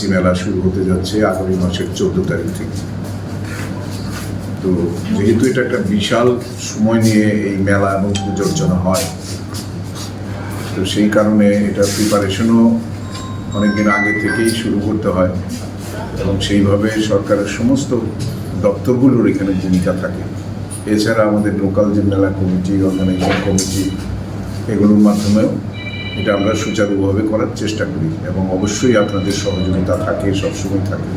কাঁচি মেলা শুরু হতে যাচ্ছে আগামী মাসের 14 তারিখ থেকে। তো যেহেতু এটা একটা বিশাল সময় নিয়ে এই মেলা এবং পুজো অর্চনা হয়, তো সেই কারণে এটা প্রিপারেশনও অনেকদিন আগে থেকেই শুরু করতে হয় এবং সেইভাবে সরকারের সমস্ত দপ্তরগুলোর এখানে ভূমিকা থাকে। এছাড়া আমাদের লোকাল যে মেলা কমিটি, অর্গানাইজেশন কমিটি, এগুলোর মাধ্যমেও এটা আমরা সুচারুভাবে করার চেষ্টা করি এবং অবশ্যই আপনাদের সহযোগিতা থাকে, সবসময় থাকে।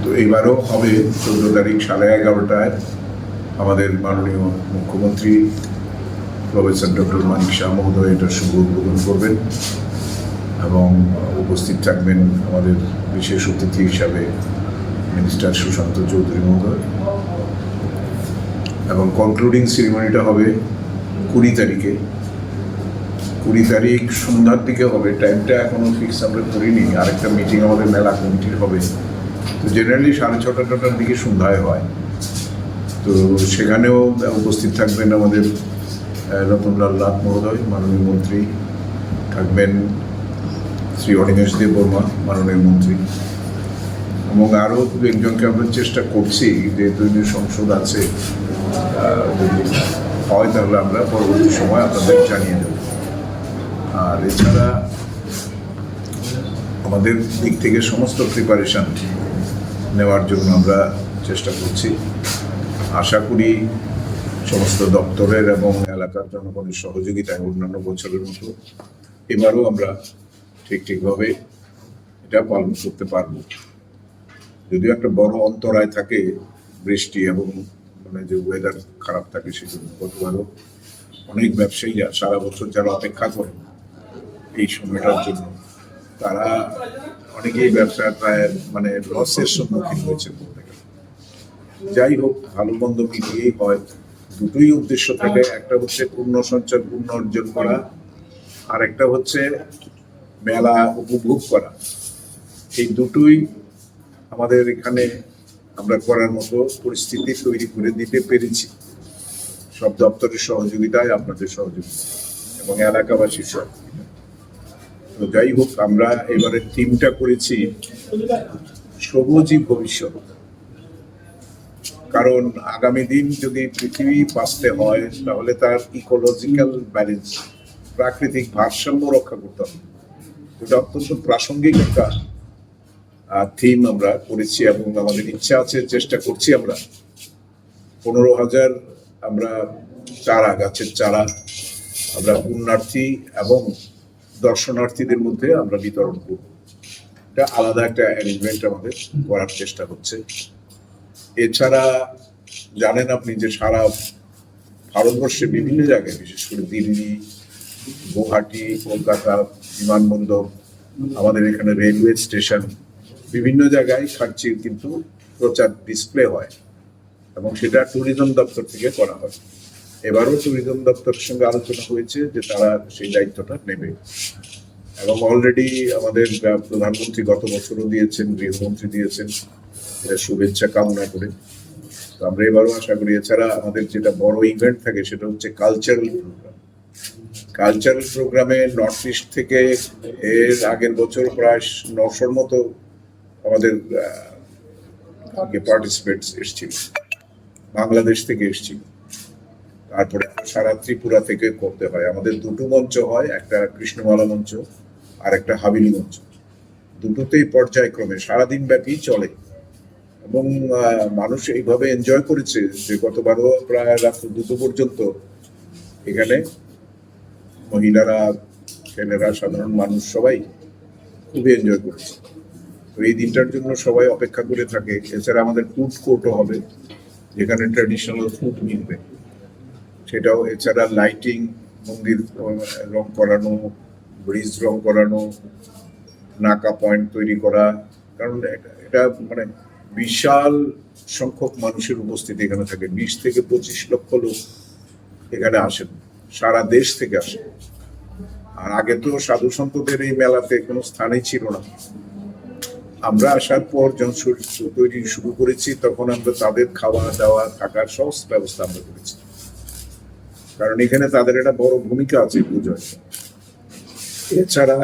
তো এইবারও হবে 14 তারিখ 11:30টায় আমাদের মাননীয় মুখ্যমন্ত্রী প্রফেসর ডক্টর মানিক শাহ মহোদয় এটার শুভ উদ্বোধন করবেন এবং উপস্থিত থাকবেন আমাদের বিশেষ অতিথি হিসাবে মিনিস্টার সুশান্ত চৌধুরী মহোদয়। এবং কনক্লুডিং সেরিমনিটা হবে 20 তারিখে। 20 তারিখ সন্ধ্যার দিকে হবে, টাইমটা এখনও ফিক্স আমরা করিনি। আরেকটা মিটিং আমাদের মেলা কমিটির হবে, তো জেনারেলি 6:30-7টার দিকে সন্ধ্যায় হয়। তো সেখানেও উপস্থিত থাকবেন আমাদের রতনলাল নাথ মহোদয় মাননীয় মন্ত্রী, থাকবেন শ্রী অনিমেষ দেব বর্মা মাননীয় মন্ত্রী, এবং আরও দু একজনকে আমরা চেষ্টা করছি, যে দৈনিক সংসদ আছে, যদি হয় তাহলে আমরা পরবর্তী সময় আপনাদের জানিয়ে দেব। আর এছাড়া আমাদের দিক থেকে সমস্ত প্রিপারেশান নেওয়ার জন্য আমরা চেষ্টা করছি। আশা করি সমস্ত দপ্তরের এবং এলাকার জনগণের সহযোগিতায় অন্যান্য বছরের মতো এবারও আমরা ঠিকভাবে এটা পালন করতে পারব। যদিও একটা বড় অন্তরায় থাকে বৃষ্টি এবং যে ওয়েদার খারাপ থাকে, সেজন্য গতবারও অনেক ব্যবসায়ীরা সারা বছর যারা অপেক্ষা করেন এই সময়টার জন্য, তারা অনেকেই ব্যবসায় প্রায় লসের সম্মুখীন হয়েছে বলতে গেলে। যাই হোক, ভালো মন্দ মিলিয়েই হয়। দুটোই উদ্দেশ্য থাকে, একটা হচ্ছে পূর্ণ সঞ্চয়, পূর্ণ অর্জন করা, আর একটা হচ্ছে মেলা উপভোগ করা। এই দুটোই আমাদের এখানে আমরা করার মতো পরিস্থিতি তৈরি করে দিতে পেরেছি, সব দপ্তরের সহযোগিতায়, আপনাদের সহযোগিতা এবং এলাকাবাসীর সহযোগিতা। তো যাই হোক, আমরা এবারে থিমটা করেছি সবুজই ভবিষ্যৎ। কারণ আগামী দিন যদি পৃথিবী বাঁচতে হয়, তাহলে তার ইকোলজিক্যাল ব্যালেন্স, প্রাকৃতিক ভারসাম্য রক্ষা করতে হবে। এটা অত্যন্ত প্রাসঙ্গিক একটা থিম আমরা করেছি এবং আমাদের ইচ্ছা আছে, চেষ্টা করছি আমরা 15,000 আমরা গাছের চারা আমরা পুণ্যার্থী এবং দর্শনার্থীদের মধ্যে আমরা বিতরণ করব। এটা আলাদা একটা অ্যারেঞ্জমেন্ট আমাদের করার চেষ্টা হচ্ছে। এছাড়া জানেন আপনি যে সারা ভারতবর্ষে বিভিন্ন জায়গায়, বিশেষ করে দিল্লি, গুয়াহাটি, কলকাতা বিমানবন্দর, আমাদের এখানে রেলওয়ে স্টেশন, বিভিন্ন জায়গায় খার্চির কিন্তু প্রচার ডিসপ্লে হয় এবং সেটা ট্যুরিজম দপ্তর থেকে করা হয়। এবারও ট্যুরিজম দপ্তরের সঙ্গে আলোচনা হয়েছে যে তারা সেই দায়িত্বটা নেবে এবং অলরেডি আমাদের প্রধানমন্ত্রী গত বছরও দিয়েছেন, গৃহমন্ত্রী দিয়েছেন, এটা শুভেচ্ছা কামনা করে। তো আমরা এবারও আশা করি। এছাড়া আমাদের যেটা বড় ইভেন্ট থাকে সেটা হচ্ছে কালচারাল প্রোগ্রাম। কালচারাল প্রোগ্রামে নর্থ ইস্ট থেকে এর আগের বছর প্রায় 900-র মতো আমাদের পার্টিসিপেন্টস এসেছিল, বাংলাদেশ থেকে এসেছিল। তারপরে সারা ত্রিপুরা থেকে করতে হয়। আমাদের দুটো মঞ্চ হয়, একটা কৃষ্ণমালা মঞ্চ আর একটা হাবিলি মঞ্চ। দুটোতেই পর্যায়ক্রমে সারাদিন ব্যাপী চলে এবং মানুষ এইভাবে এনজয় করেছে যে গতবারও প্রায় রাত 2 পর্যন্ত এখানে মহিলারা, ছেলেরা, সাধারণ মানুষ সবাই খুবই এনজয় করেছে। তো এই দিনটার জন্য সবাই অপেক্ষা করে থাকে। এছাড়া আমাদের ফুড কোর্টও হবে, যেখানে ট্র্যাডিশনাল ফুড মিলবে সেটাও। এছাড়া লাইটিং, মন্দির রং করানো, ব্রিজ রং করানো, নাকা পয়েন্ট তৈরি করা। কারণ এটা বিশাল সংখ্যক মানুষের উপস্থিতি এখানে থাকে। 20 থেকে 25 লক্ষ লোক এখানে আসেন, সারা দেশ থেকে আসেন। আর আগে তো সাধু সন্তদের এই মেলাতে কোনো স্থানই ছিল না। আমরা আসার পর যখন তৈরি শুরু করেছি, তখন আমরা তাদের খাওয়া দাওয়া, থাকার সব ব্যবস্থা আমরা করেছি, কারণ এখানে তাদের একটা বড় ভূমিকা আছে পুজোয়। এছাড়া